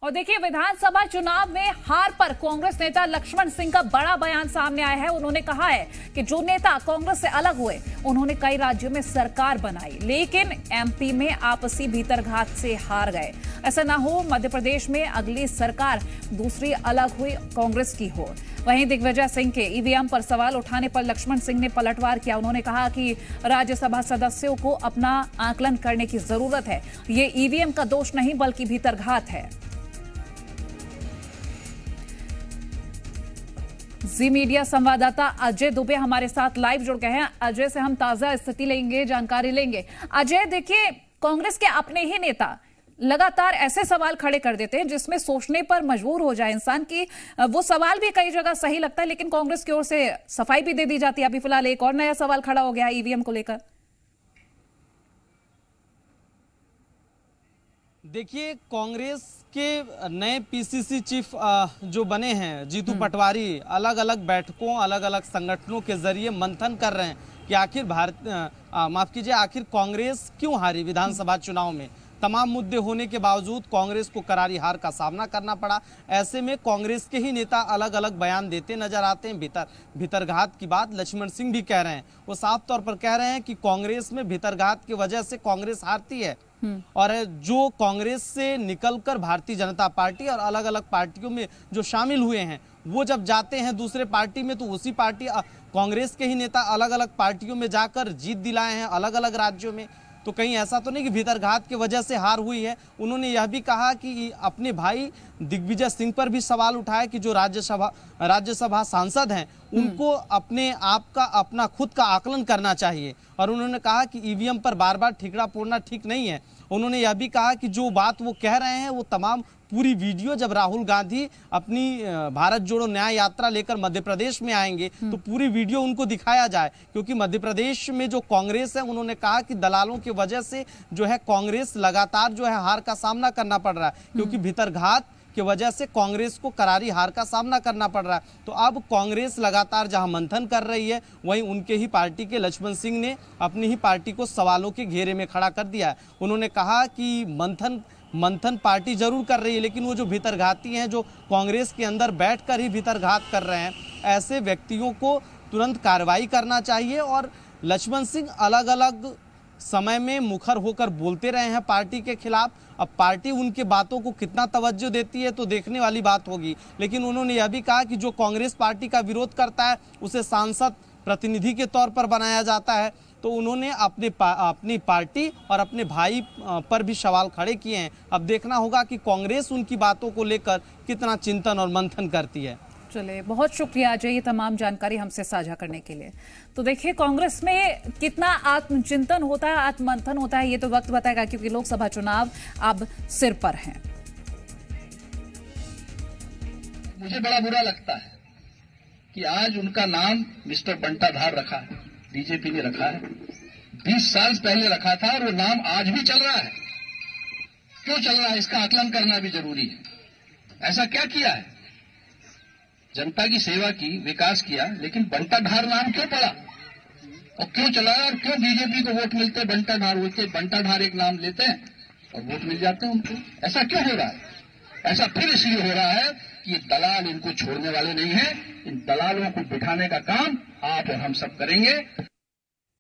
और देखिए, विधानसभा चुनाव में हार पर कांग्रेस नेता लक्ष्मण सिंह का बड़ा बयान सामने आया है। उन्होंने कहा है कि जो नेता कांग्रेस से अलग हुए, उन्होंने कई राज्यों में सरकार बनाई, लेकिन एमपी में आपसी भीतरघात से हार गए। ऐसा ना हो मध्य प्रदेश में अगली सरकार दूसरी अलग हुई कांग्रेस की हो। वहीं दिग्विजय सिंह के ईवीएम पर सवाल उठाने पर लक्ष्मण सिंह ने पलटवार किया। उन्होंने कहा कि राज्यसभा सदस्यों को अपना आकलन करने की जरूरत है। ये ईवीएम का दोष नहीं बल्कि भीतरघात है। जी मीडिया संवाददाता अजय दुबे हमारे साथ लाइव जुड़ गए हैं। अजय से हम ताजा स्थिति लेंगे, जानकारी लेंगे। अजय, देखिए, कांग्रेस के अपने ही नेता लगातार ऐसे सवाल खड़े कर देते हैं जिसमें सोचने पर मजबूर हो जाए इंसान की। वो सवाल भी कई जगह सही लगता है, लेकिन कांग्रेस की ओर से सफाई भी दे दी जाती है। अभी फिलहाल एक और नया सवाल खड़ा हो गया ईवीएम को लेकर। देखिए, कांग्रेस के नए पीसीसी चीफ जो बने हैं जीतू पटवारी, अलग अलग बैठकों, अलग अलग संगठनों के जरिए मंथन कर रहे हैं कि आखिर आखिर कांग्रेस क्यों हारी विधानसभा चुनाव में। तमाम मुद्दे होने के बावजूद कांग्रेस को करारी हार का सामना करना पड़ा। ऐसे में कांग्रेस के ही नेता अलग अलग बयान देते नजर आते हैं। भीतरघात की बात लक्ष्मण सिंह भी कह रहे हैं। वो साफ तौर पर कह रहे हैं कि कांग्रेस में भीतरघात की वजह से कांग्रेस हारती है, और जो कांग्रेस से निकलकर भारतीय जनता पार्टी और अलग अलग पार्टियों में जो शामिल हुए हैं, वो जब जाते हैं दूसरे पार्टी में, तो उसी पार्टी कांग्रेस के ही नेता अलग अलग पार्टियों में जाकर जीत दिलाए हैं अलग अलग राज्यों में। तो कहीं ऐसा तो नहीं कि भीतरघात की वजह से हार हुई है। उन्होंने यह भी कहा कि अपने भाई दिग्विजय सिंह पर भी सवाल उठाया कि जो राज्यसभा सांसद हैं, उनको अपने आप का, अपना खुद का आकलन करना चाहिए। और उन्होंने कहा कि ईवीएम पर बार बार ठिकरा फोड़ना ठीक नहीं है। उन्होंने यह भी कहा कि जो बात वो कह रहे हैं, वो तमाम पूरी वीडियो जब राहुल गांधी अपनी भारत जोड़ो न्याय यात्रा लेकर मध्य प्रदेश में आएंगे, तो पूरी वीडियो उनको दिखाया जाए। क्योंकि मध्य प्रदेश में जो कांग्रेस है, उन्होंने कहा कि दलालों की वजह से जो है कांग्रेस लगातार जो है हार का सामना करना पड़ रहा है, क्योंकि भीतरघात की वजह से कांग्रेस को करारी हार का सामना करना पड़ रहा है। तो अब कांग्रेस लगातार जहां मंथन कर रही है, वहीं उनके ही पार्टी के लक्ष्मण सिंह ने अपनी ही पार्टी को सवालों के घेरे में खड़ा कर दिया है। उन्होंने कहा कि मंथन पार्टी जरूर कर रही है, लेकिन वो जो भीतरघाती हैं, जो कांग्रेस के अंदर बैठकर ही भीतरघात कर रहे हैं, ऐसे व्यक्तियों को तुरंत कार्रवाई करना चाहिए। और लक्ष्मण सिंह अलग अलग समय में मुखर होकर बोलते रहे हैं पार्टी के खिलाफ। अब पार्टी उनके बातों को कितना तवज्जो देती है तो देखने वाली बात होगी। लेकिन उन्होंने यह भी कहा कि जो कांग्रेस पार्टी का विरोध करता है, उसे सांसद प्रतिनिधि के तौर पर बनाया जाता है। तो उन्होंने अपनी पार्टी और अपने भाई पर भी सवाल खड़े किए हैं। अब देखना होगा कि कांग्रेस उनकी बातों को लेकर कितना चिंतन और मंथन करती है। चलिए, बहुत शुक्रिया अजय, ये तमाम जानकारी हमसे साझा करने के लिए। तो देखिए, कांग्रेस में कितना आत्मचिंतन होता है, आत्ममंथन होता है, ये तो वक्त बताएगा, क्योंकि लोकसभा चुनाव अब सिर पर हैं। मुझे बड़ा बुरा लगता है कि आज उनका नाम मिस्टर बंटाधार रखा है, बीजेपी ने रखा है। 20 साल पहले रखा था और वो नाम आज भी चल रहा है। क्यों चल रहा है, इसका आकलन करना भी जरूरी है। ऐसा क्या किया है? जनता की सेवा की, विकास किया, लेकिन बंटाधार नाम क्यों पड़ा और क्यों चला, और क्यों बीजेपी को वोट मिलते हैं बंटाधार होते? बंटाधार एक नाम लेते हैं और वोट मिल जाते हैं उनको। ऐसा क्यों हो रहा है? ऐसा फिर इसलिए हो रहा है कि ये दलाल इनको छोड़ने वाले नहीं है। इन दलालों को बिठाने का काम आप और हम सब करेंगे।